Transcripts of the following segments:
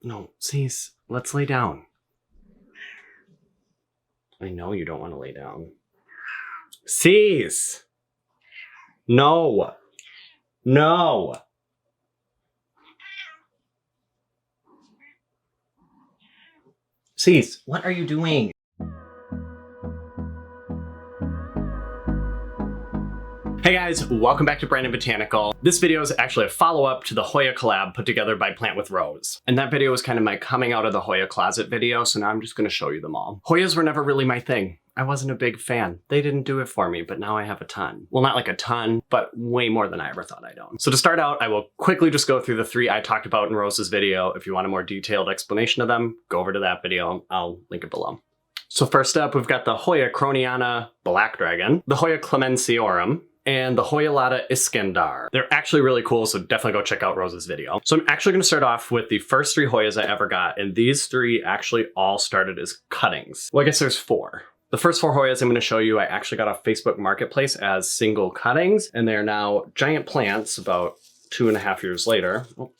No, cease. Let's lay down. I know you don't want to lay down. Cease. No. No. Cease. What are you doing? Hey guys, welcome back to Brandon Botanical. This video is actually a follow-up to the Hoya Collab put together by Plant with Rose. And that video was kind of my coming out of the Hoya closet video, so now I'm just gonna show you them all. Hoyas were never really my thing. I wasn't a big fan. They didn't do it for me, but now I have a ton. Well, not like a ton, but way more than I ever thought I'd own. So to start out, I will quickly just go through the three I talked about in Rose's video. If you want a more detailed explanation of them, go over to that video. I'll link it below. So first up, we've got the Hoya krohniana black dragon, the Hoya clemenciorum, and the Hoya lata iskandar. They're actually really cool, so definitely go check out Rose's video. So I'm actually gonna start off with the first three Hoyas I ever got, and these three actually all started as cuttings. Well, I guess there's four. The first four Hoyas I'm gonna show you, I actually got off Facebook Marketplace as single cuttings, and they're now giant plants about 2.5 years later. Oh,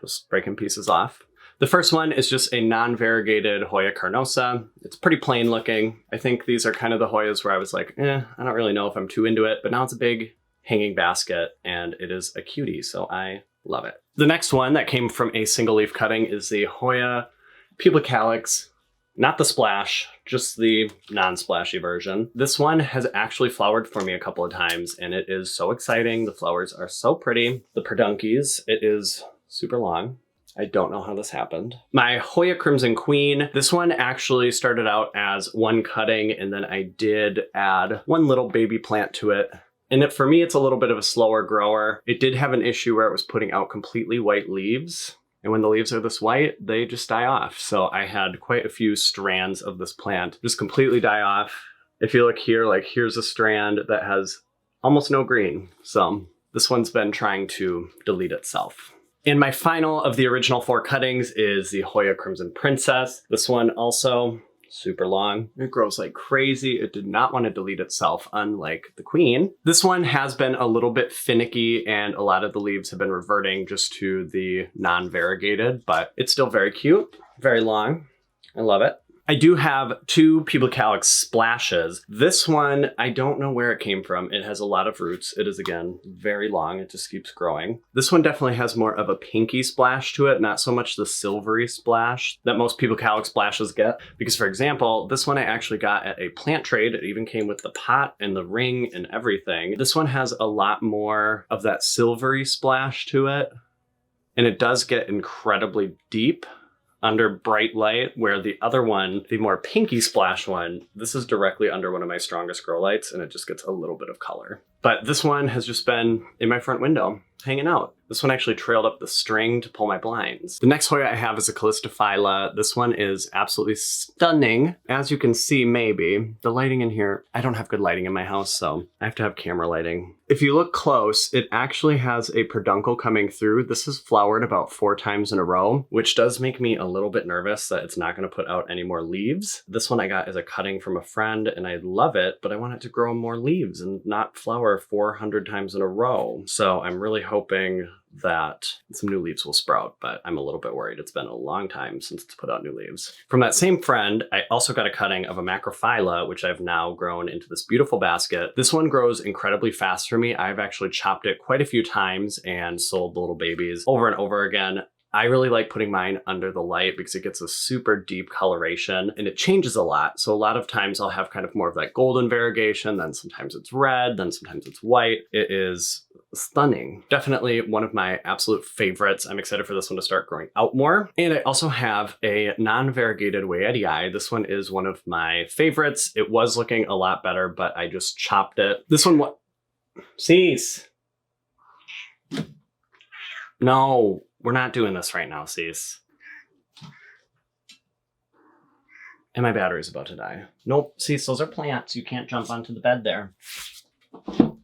just breaking pieces off. The first one is just a non-variegated Hoya carnosa. It's pretty plain looking. I think these are kind of the Hoyas where I was like, I don't really know if I'm too into it, but now it's a big hanging basket and it is a cutie, so I love it. The next one that came from a single leaf cutting is the Hoya publicalyx. Not the splash, just the non-splashy version. This one has actually flowered for me a couple of times and it is so exciting. The flowers are so pretty. The peduncles, it is super long. I don't know how this happened. My Hoya Crimson Queen, this one actually started out as one cutting and then I did add one little baby plant to it. And for me, it's a little bit of a slower grower. It did have an issue where it was putting out completely white leaves. And when the leaves are this white, they just die off. So I had quite a few strands of this plant just completely die off. If you look here, like here's a strand that has almost no green. So this one's been trying to delete itself. And my final of the original four cuttings is the Hoya Crimson Princess. This one also super long. It grows like crazy. It did not want to delete itself, unlike the Queen. This one has been a little bit finicky and a lot of the leaves have been reverting just to the non-variegated, but it's still very cute, very long. I love it. I do have two publicalyx splashes. This one, I don't know where it came from. It has a lot of roots. It is, again, very long. It just keeps growing. This one definitely has more of a pinky splash to it, not so much the silvery splash that most publicalyx splashes get. Because, for example, this one I actually got at a plant trade. It even came with the pot and the ring and everything. This one has a lot more of that silvery splash to it. And it does get incredibly deep under bright light, where the other one, the more pinky splash one, this is directly under one of my strongest grow lights and it just gets a little bit of color. But this one has just been in my front window, hanging out. This one actually trailed up the string to pull my blinds. The next Hoya I have is a callistaphyla. This one is absolutely stunning. As you can see, maybe, the lighting in here, I don't have good lighting in my house, so I have to have camera lighting. If you look close, it actually has a peduncle coming through. This has flowered about 4 times in a row, which does make me a little bit nervous that it's not gonna put out any more leaves. This one I got as a cutting from a friend and I love it, but I want it to grow more leaves and not flower 400 times in a row. So I'm really hoping that some new leaves will sprout, but I'm a little bit worried. It's been a long time since it's put out new leaves. From that same friend, I also got a cutting of a macrophyla, which I've now grown into this beautiful basket. This one grows incredibly fast for me. I've actually chopped it quite a few times and sold the little babies over and over again. I really like putting mine under the light because it gets a super deep coloration and it changes a lot. So a lot of times I'll have kind of more of that golden variegation, then sometimes it's red, then sometimes it's white. It is stunning. Definitely one of my absolute favorites. I'm excited for this one to start growing out more. And I also have a non-variegated wayetii. This one is one of my favorites. It was looking a lot better, but I just chopped it. This one, what? Cease. No. We're not doing this right now, Cease. And my battery's about to die. Nope, Cease, those are plants. You can't jump onto the bed there.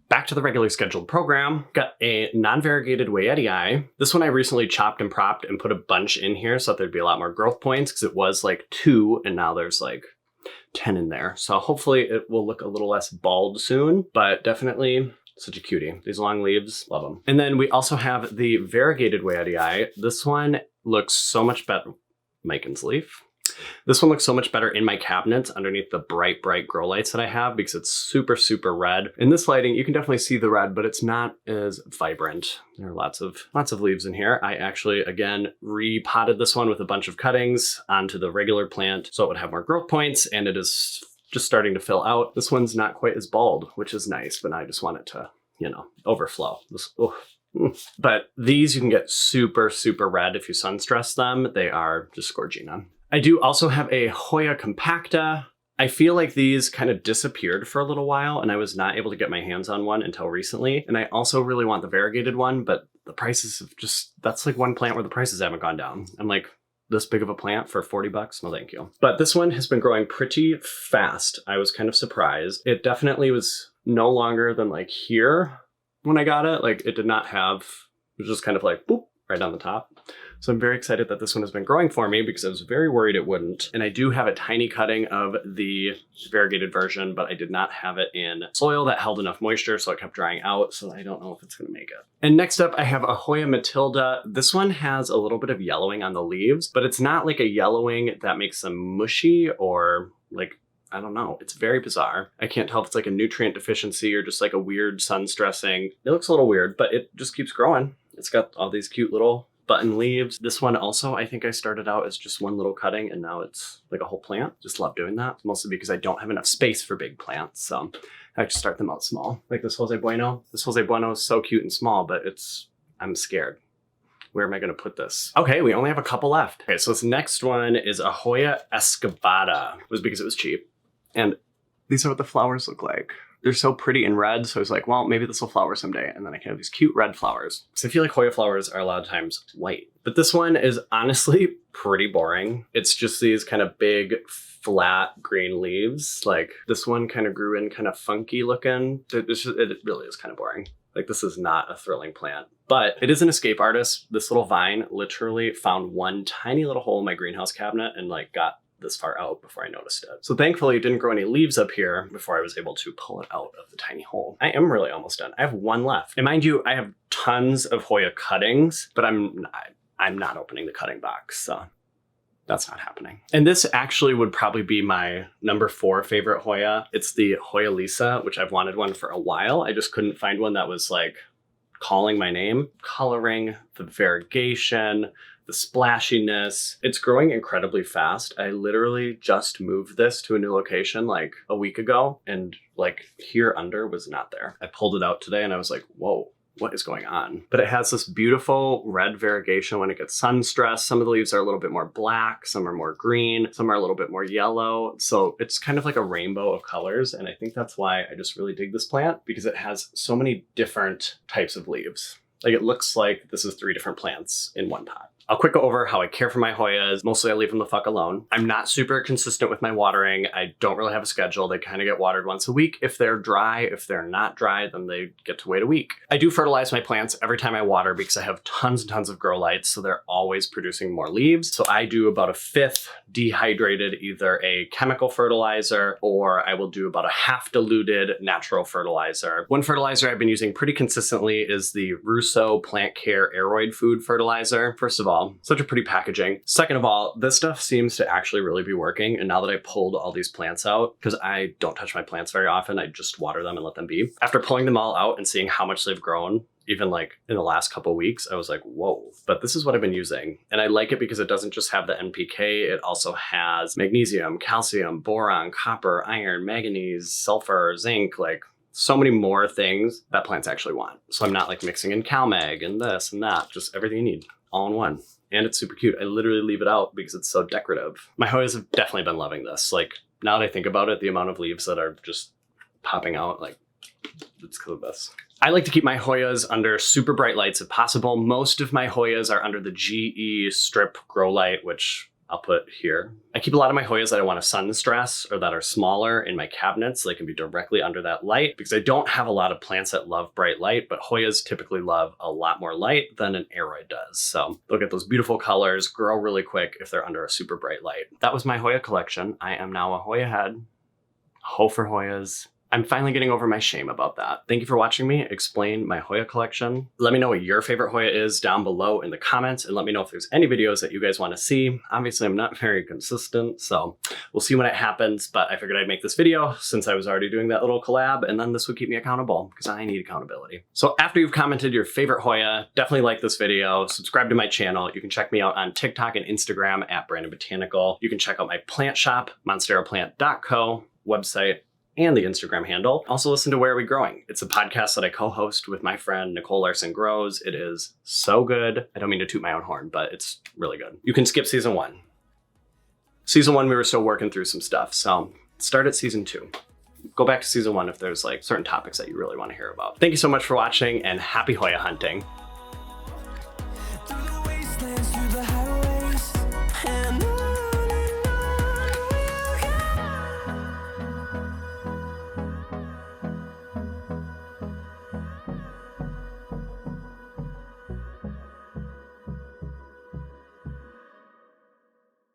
Back to the regularly scheduled program. Got a non-variegated wayetii. This one I recently chopped and propped and put a bunch in here so that there'd be a lot more growth points because it was like 2 and now there's like 10 in there. So hopefully it will look a little less bald soon, but definitely such a cutie. These long leaves, love them. And then we also have the variegated wayetii. This one looks so much better. Miken's leaf. This one looks so much better in my cabinets underneath the bright grow lights that I have because it's super red. In this lighting, you can definitely see the red, but it's not as vibrant. There are lots of leaves in here. I actually, again, repotted this one with a bunch of cuttings onto the regular plant so it would have more growth points, and it is just starting to fill out. This one's not quite as bald, which is nice, but I just want it to, you know, overflow. But these you can get super red if you sun stress them. They are just gorgina. I do also have a Hoya compacta. I feel like these kind of disappeared for a little while and I was not able to get my hands on one until recently. And I also really want the variegated one, but the prices have just, that's like one plant where the prices haven't gone down. I'm like, this big of a plant for 40 bucks? No, thank you. But this one has been growing pretty fast. I was kind of surprised. It definitely was no longer than like here when I got it. Like it did not have, it was just kind of like, boop, right on the top. So I'm very excited that this one has been growing for me because I was very worried it wouldn't. And I do have a tiny cutting of the variegated version, but I did not have it in soil that held enough moisture, so it kept drying out. So I don't know if it's gonna make it. And next up, I have a Hoya mathilde. This one has a little bit of yellowing on the leaves, but it's not like a yellowing that makes them mushy or like, I don't know. It's very bizarre. I can't tell if it's like a nutrient deficiency or just like a weird sun stressing. It looks a little weird, but it just keeps growing. It's got all these cute little button leaves. This one also, I think I started out as just one little cutting and now it's like a whole plant. Just love doing that. Mostly because I don't have enough space for big plants. So I like to start them out small. Like this Jose Bueno. This Jose Bueno is so cute and small, but I'm scared. Where am I going to put this? Okay, we only have a couple left. Okay, so this next one is a Hoya escavata. It was because it was cheap. And these are what the flowers look like. They're so pretty in red, so I was like, well, maybe this will flower someday, and then I can have these cute red flowers. So I feel like Hoya flowers are a lot of times white. But this one is honestly pretty boring. It's just these kind of big, flat green leaves. Like this one kind of grew in kind of funky looking. It really is kind of boring. Like this is not a thrilling plant. But it is an escape artist. This little vine literally found one tiny little hole in my greenhouse cabinet and like got this far out before I noticed it. So thankfully it didn't grow any leaves up here before I was able to pull it out of the tiny hole. I am really almost done. I have one left. And mind you, I have tons of Hoya cuttings, but I'm not opening the cutting box, so that's not happening. And this actually would probably be my number 4 favorite Hoya. It's the Hoya Lisa, which I've wanted one for a while. I just couldn't find one that was like calling my name. Coloring, the variegation, the splashiness. It's growing incredibly fast. I literally just moved this to a new location like a week ago and like here under was not there. I pulled it out today and I was like, whoa, what is going on? But it has this beautiful red variegation when it gets sun stressed. Some of the leaves are a little bit more black, some are more green, some are a little bit more yellow. So it's kind of like a rainbow of colors. And I think that's why I just really dig this plant because it has so many different types of leaves. Like it looks like this is 3 different plants in one pot. I'll quick go over how I care for my Hoyas. Mostly I leave them the fuck alone. I'm not super consistent with my watering. I don't really have a schedule. They kind of get watered once a week. If they're dry, if they're not dry, then they get to wait a week. I do fertilize my plants every time I water because I have tons and tons of grow lights, so they're always producing more leaves. So I do about a 1/5 dehydrated, either a chemical fertilizer, or I will do about a half diluted natural fertilizer. One fertilizer I've been using pretty consistently is the Rousseau Plant Care Aroid food fertilizer. First of all, such a pretty packaging. Second of all, this stuff seems to actually really be working. And now that I pulled all these plants out, because I don't touch my plants very often, I just water them and let them be. After pulling them all out and seeing how much they've grown, even like in the last couple of weeks, I was like, whoa, but this is what I've been using. And I like it because it doesn't just have the NPK, it also has magnesium, calcium, boron, copper, iron, manganese, sulfur, zinc, like so many more things that plants actually want. So I'm not like mixing in CalMag and this and that, just everything you need all in one. And it's super cute. I literally leave it out because it's so decorative. My Hoyas have definitely been loving this. Like now that I think about it, the amount of leaves that are just popping out, like it's because of this. I like to keep my Hoyas under super bright lights if possible. Most of my Hoyas are under the GE strip grow light, which I'll put here. I keep a lot of my Hoyas that I want to sun stress or that are smaller in my cabinets so they can be directly under that light because I don't have a lot of plants that love bright light, but Hoyas typically love a lot more light than an Aroid does. So they'll get those beautiful colors, grow really quick if they're under a super bright light. That was my Hoya collection. I am now a Hoya Head. Ho for Hoyas. I'm finally getting over my shame about that. Thank you for watching me explain my Hoya collection. Let me know what your favorite Hoya is down below in the comments, and let me know if there's any videos that you guys want to see. Obviously, I'm not very consistent, so we'll see when it happens, but I figured I'd make this video since I was already doing that little collab, and then this would keep me accountable because I need accountability. So after you've commented your favorite Hoya, definitely like this video, subscribe to my channel. You can check me out on TikTok and Instagram at Brandon Botanical. You can check out my plant shop, monsteraplant.co website, and the Instagram handle. Also listen to Where Are We Growing? It's a podcast that I co-host with my friend Nicole Larson Grows. It is so good. I don't mean to toot my own horn, but it's really good. You can skip season 1. Season 1, we were still working through some stuff, so start at season 2. Go back to season 1 if there's like certain topics that you really want to hear about. Thank you so much for watching, and happy Hoya hunting.